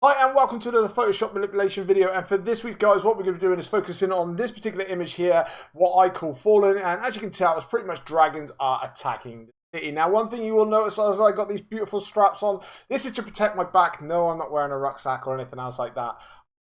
Hi and welcome to another Photoshop manipulation video, and for this week guys what we're going to be doing is focusing on this particular image here, what I call Fallen, and as you can tell it's pretty much dragons are attacking the city. Now one thing you will notice as I got these beautiful straps on, this is to protect my back. No, I'm not wearing a rucksack or anything else like that.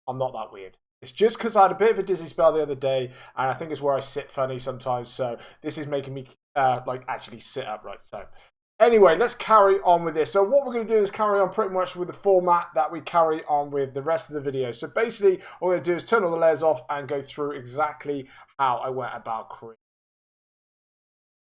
I'm not that weird. It's just because I had a bit of a dizzy spell the other day, and I think it's where I sit funny sometimes, so this is making me like actually sit upright. So anyway, let's carry on with this. So what we're going to do is carry on pretty much with the format that we carry on with the rest of the video. So basically, all we're going to do is turn all the layers off and go through exactly how I went about creating.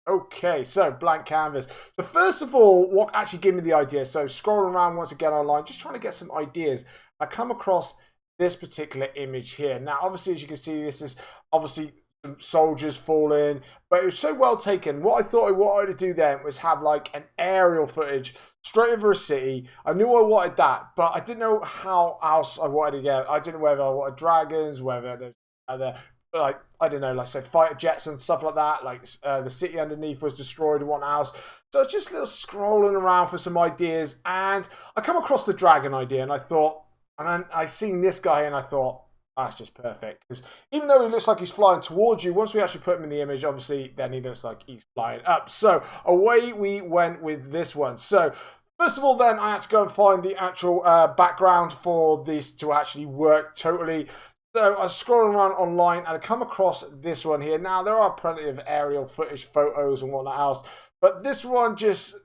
Okay, so blank canvas. So first of all, what actually gave me the idea, so scrolling around once again online, just trying to get some ideas, I come across this particular image here. Now, obviously, as you can see, this is obviously some soldiers falling, but it was so well taken. What I thought I wanted to do then was have like an aerial footage straight over a city. I knew I wanted that, but I didn't know how else I wanted to get. I didn't know whether I wanted dragons, whether there's other, like, I don't know, like say fighter jets and stuff like that. Like the city underneath was destroyed in one house. So it's just a little scrolling around for some ideas, and I come across the dragon idea, and I thought, and then I seen this guy, and I thought, that's just perfect, because even though he looks like he's flying towards you, once we actually put him in the image, obviously then he looks like he's flying up. So away we went with this one. So first of all, then I had to go and find the actual background for this to actually work totally. So I was scrolling around online and I come across this one here. Now there are plenty of aerial footage, photos and whatnot else, but this one just,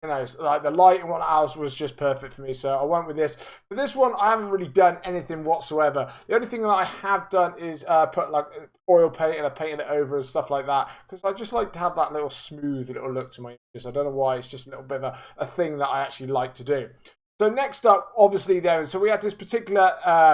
you know, like the light and whatnot else was just perfect for me, so I went with this. For this one, I haven't really done anything whatsoever. The only thing that I have done is put like oil paint, and I painted it over and stuff like that, because I just like to have that little smooth little look to my images. I don't know why, it's just a little bit of a thing that I actually like to do. So next up, obviously then, so we had this particular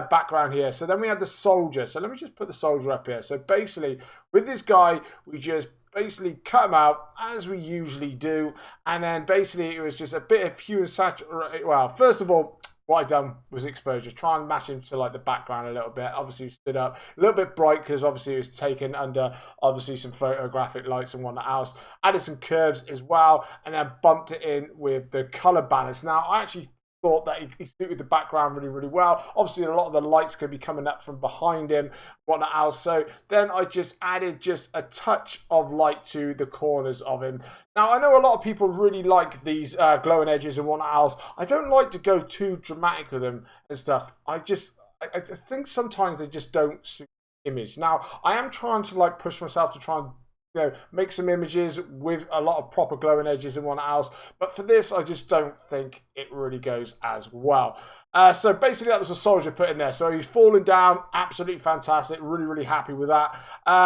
background here. So then we had the soldier. So let me just put the soldier up here. So basically, with this guy, we just basically cut him out as we usually do, and then basically it was just a bit of hue and saturation. Well, first of all, what I done was exposure, try and match him to like the background a little bit. Obviously he stood up a little bit bright because obviously it was taken under obviously some photographic lights and whatnot else. Added some curves as well, and then bumped it in with the color balance. Now I actually thought that he suited the background really well. Obviously a lot of the lights could be coming up from behind him, whatnot else. So then I just added just a touch of light to the corners of him. Now I know a lot of people really like these glowing edges and whatnot else. I don't like to go too dramatic with them and stuff. I think sometimes they just don't suit the image. Now I am trying to like push myself to try and, you know, make some images with a lot of proper glowing edges and whatnot else, but for this I just don't think it really goes as well. So basically that was a soldier put in there, so he's falling down, absolutely fantastic, really happy with that.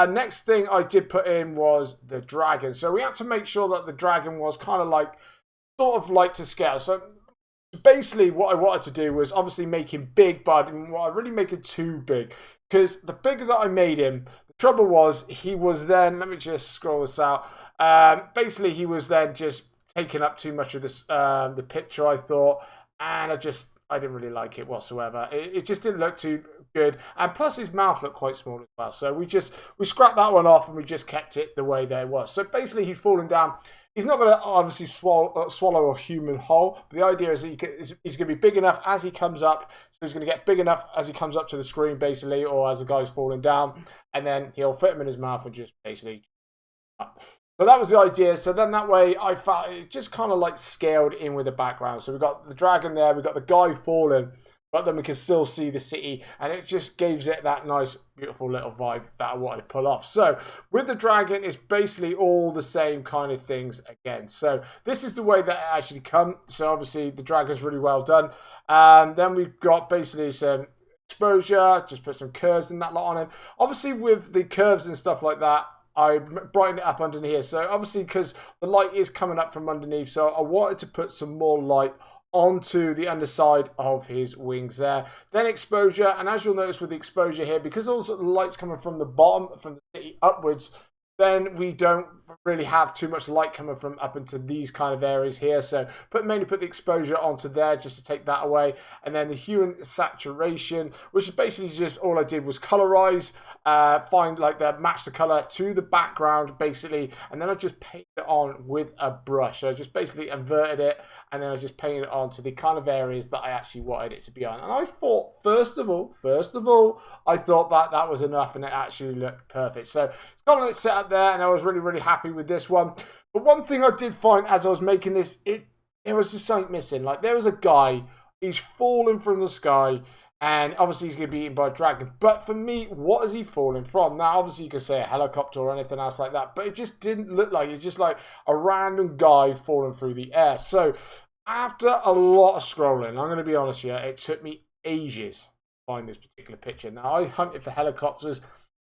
Next thing I did put in was the dragon. So we had to make sure that the dragon was kind of like sort of light to scale. So basically what I wanted to do was obviously make him big, but I didn't want to really make it too big, because the bigger that I made him, trouble was he was then, let me just scroll this out, basically he was then just taking up too much of this the picture, I thought, and I didn't really like it whatsoever. It just didn't look too good, and plus his mouth looked quite small as well, so we scrapped that one off and we just kept it the way that it was. So basically he's falling down. He's not going to obviously swallow a human whole, but the idea is that he's going to be big enough as he comes up. So he's going to get big enough as he comes up to the screen, basically, or as the guy's falling down, and then he'll fit him in his mouth and just basically up. So that was the idea. So then that way I felt it just kind of like scaled in with the background. So we've got the dragon there, we've got the guy falling, but then we can still see the city, and it just gives it that nice, beautiful little vibe that I wanted to pull off. So with the dragon, it's basically all the same kind of things again. So this is the way that it actually comes. So obviously the dragon's really well done. Then we've got basically some exposure, just put some curves and that lot on it. Obviously with the curves and stuff like that, I brightened it up underneath here. So obviously because the light is coming up from underneath, so I wanted to put some more light onto the underside of his wings there. Then exposure, and as you'll notice with the exposure here, because also the light's coming from the bottom, from the city upwards, then we don't really have too much light coming from up into these kind of areas here. So mainly put the exposure onto there just to take that away. And then the hue and saturation, which is basically just all I did was colorize, find like match the color to the background basically. And then I just painted it on with a brush. So I just basically inverted it and then I just painted it on to the kind of areas that I actually wanted it to be on. And I thought, first of all, I thought that was enough and it actually looked perfect. So it's got a set up there and I was really, really happy with this one. But one thing I did find as I was making this, it was just something missing. Like there was a guy, he's falling from the sky and obviously he's going to be eaten by a dragon. But for me, what is he falling from? Now, obviously you could say a helicopter or anything else like that, but it just didn't look like it. It's just like a random guy falling through the air. So after a lot of scrolling, I'm going to be honest here, it took me ages to find this particular picture. Now, I hunted for helicopters.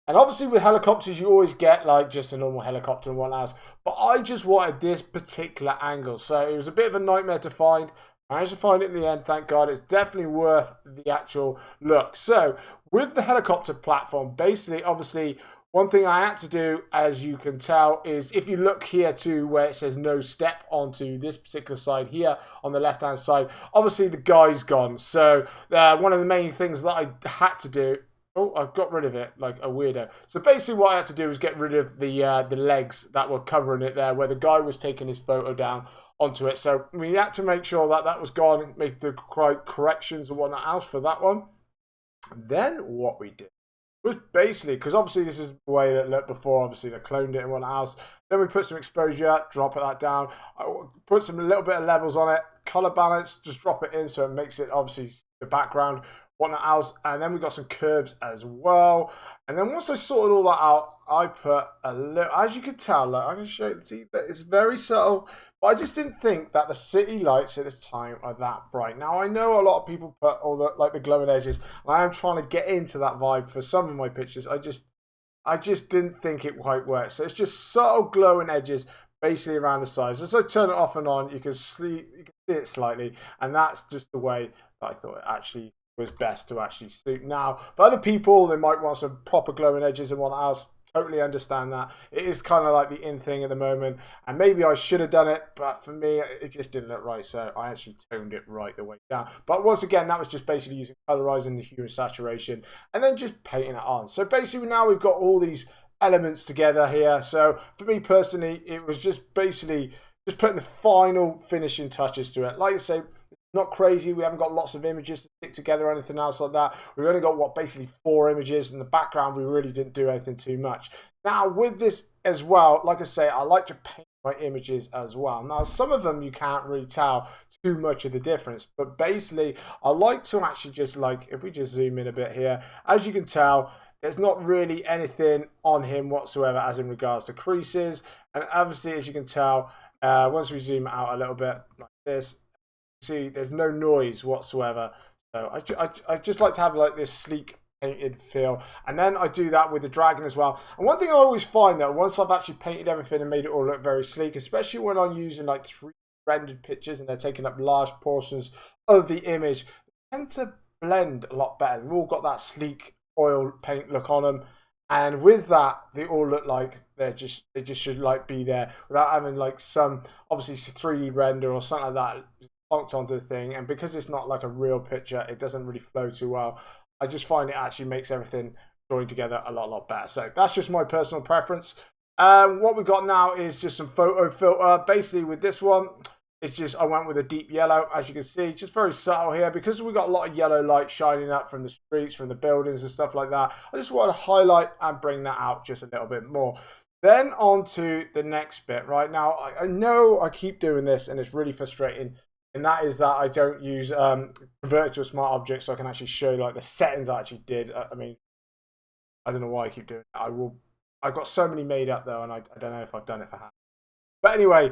And obviously with helicopters, you always get like just a normal helicopter and whatnot else. But I just wanted this particular angle. So it was a bit of a nightmare to find. I managed to find it in the end, thank God. It's definitely worth the actual look. So with the helicopter platform, basically, obviously, one thing I had to do, as you can tell, is if you look here to where it says no step onto this particular side here on the left-hand side, obviously the guy's gone. So one of the main things that I had to do, oh, I've got rid of it like a weirdo. So basically what I had to do was get rid of the legs that were covering it there where the guy was taking his photo down onto it. So we had to make sure that was gone, make the corrections and whatnot else for that one. Then what we did was basically, because obviously this is the way that it looked before, obviously they cloned it and whatnot else. Then we put some exposure, drop that down, put some little bit of levels on it, color balance, just drop it in so it makes it obviously the background, whatnot else. And then we got some curves as well. And then once I sorted all that out, I put a little, as you can tell, like, I can show you, see that it's very subtle, but I just didn't think that the city lights at this time are that bright. Now I know a lot of people put all the like the glowing edges, and I am trying to get into that vibe for some of my pictures. I just didn't think it quite worked. So it's just subtle glowing edges basically around the sides. As I turn it off and on, you can see it slightly, and that's just the way that I thought it actually was best to actually suit. Now, for other people, they might want some proper glowing edges and what else. Totally understand that. It is kind of like the in thing at the moment, and maybe I should have done it, but for me, it just didn't look right, so I actually toned it right the way down. But once again, that was just basically using colorizing the hue and saturation, and then just painting it on. So basically, now we've got all these elements together here. So for me personally, it was just basically just putting the final finishing touches to it. Like I say, not crazy. We haven't got lots of images to stick together or anything else like that. We've only got, what, basically 4 images. In the background, we really didn't do anything too much. Now, with this as well, like I say, I like to paint my images as well. Now, some of them you can't really tell too much of the difference. But basically, I like to actually just, like, if we just zoom in a bit here, as you can tell, there's not really anything on him whatsoever as in regards to creases. And obviously, as you can tell, once we zoom out a little bit like this, see there's no noise whatsoever. So I just like to have like this sleek painted feel, and then I do that with the dragon as well. And one thing I always find that once I've actually painted everything and made it all look very sleek, especially when I'm using like 3 rendered pictures and they're taking up large portions of the image, they tend to blend a lot better. They've all got that sleek oil paint look on them, and with that they all look like they just should like be there without having like some obviously 3D render or something like that plonked onto the thing. And because it's not like a real picture, it doesn't really flow too well. I just find it actually makes everything join together a lot better. So that's just my personal preference. What we've got now is just some photo filter. Basically with this one, it's just, I went with a deep yellow, as you can see, just very subtle here, because we've got a lot of yellow light shining up from the streets, from the buildings and stuff like that. I just want to highlight and bring that out just a little bit more. Then on to the next bit. Right now, I know I keep doing this and it's really frustrating, and that is that I don't use convert it to a smart object so I can actually show like the settings I actually did. I mean, I don't know why I keep doing it. I've got so many made up though, and I don't know if I've done it for hand. But anyway,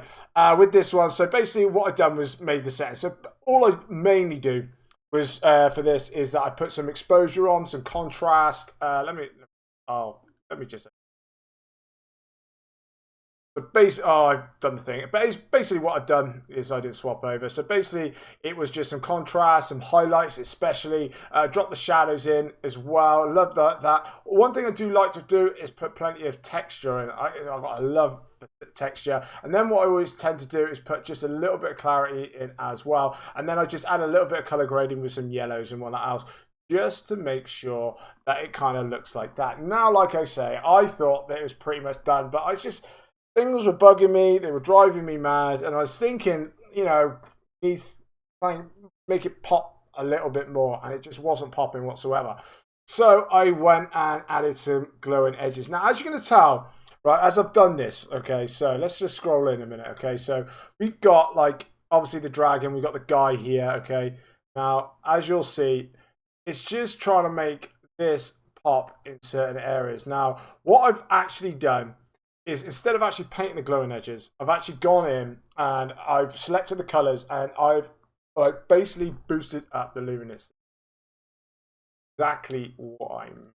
with this one, so basically what I've done was made the settings. So all I mainly do was for this is that I put some exposure on, some contrast. Let me just. So basically, I've done the thing. But basically what I've done is I didn't swap over. So basically it was just some contrast, some highlights especially. Drop the shadows in as well. Love that. One thing I do like to do is put plenty of texture in. I love the texture. And then what I always tend to do is put just a little bit of clarity in as well. And then I just add a little bit of color grading with some yellows and whatnot else, just to make sure that it kind of looks like that. Now, like I say, I thought that it was pretty much done, but things were bugging me, they were driving me mad, and I was thinking, you know, he's trying to make it pop a little bit more, and it just wasn't popping whatsoever. So I went and added some glowing edges. Now, as you're going to tell, right, as I've done this, okay, so let's just scroll in a minute, okay, so we've got, like, obviously the dragon, we've got the guy here, okay. Now, as you'll see, it's just trying to make this pop in certain areas. Now, what I've actually done is, instead of actually painting the glowing edges, I've actually gone in and I've selected the colors and I've basically boosted up the luminosity. Exactly what I'm.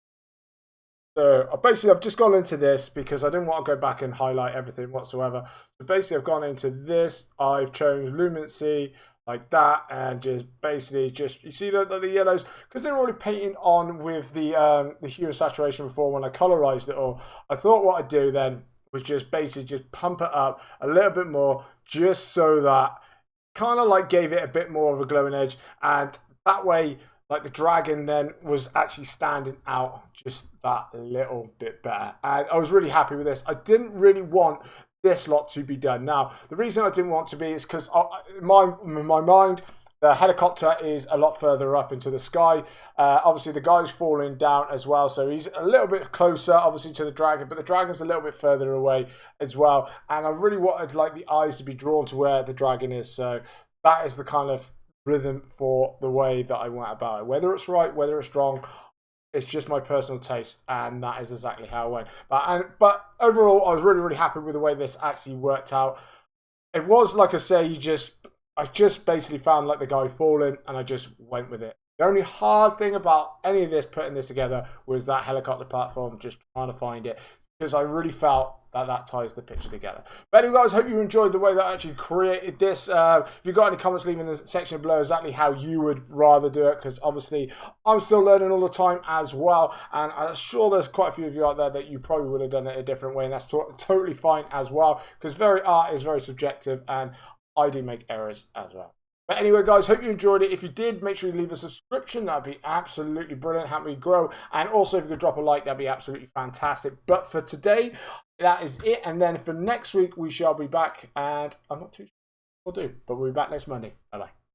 So basically, I've just gone into this because I didn't want to go back and highlight everything whatsoever. So basically, I've gone into this. I've chosen luminosity like that, and just basically you see the yellows, because they're already painting on with the hue and saturation before when I colorized it all. I thought what I'd do then was just basically just pump it up a little bit more, just so that kind of like gave it a bit more of a glowing edge, and that way, like, the dragon then was actually standing out just that little bit better. And I was really happy with this. I didn't really want this lot to be done. Now, the reason I didn't want to be is because in my mind, the helicopter is a lot further up into the sky. Obviously, the guy's falling down as well, so he's a little bit closer, obviously, to the dragon, but the dragon's a little bit further away as well. And I really wanted, like, the eyes to be drawn to where the dragon is. So that is the kind of rhythm for the way that I went about it. Whether it's right, whether it's wrong, it's just my personal taste, and that is exactly how it went. But overall, I was really, really happy with the way this actually worked out. It was, like I say, I just basically found, like, the guy falling, and I just went with it. The only hard thing about any of this, putting this together, was that helicopter platform, just trying to find it, because I really felt that ties the picture together. But anyway, guys, hope you enjoyed the way that I actually created this. If you've got any comments, leave in the section below exactly how you would rather do it, because obviously I'm still learning all the time as well, and I'm sure there's quite a few of you out there that you probably would have done it a different way, and that's totally fine as well, because art is very subjective, and I do make errors as well. But anyway, guys, hope you enjoyed it. If you did, make sure you leave a subscription. That'd be absolutely brilliant. Help me grow. And also, if you could drop a like, that'd be absolutely fantastic. But for today, that is it. And then for next week, we shall be back. And I'm not too sure what we'll do, but we'll be back next Monday. Bye-bye.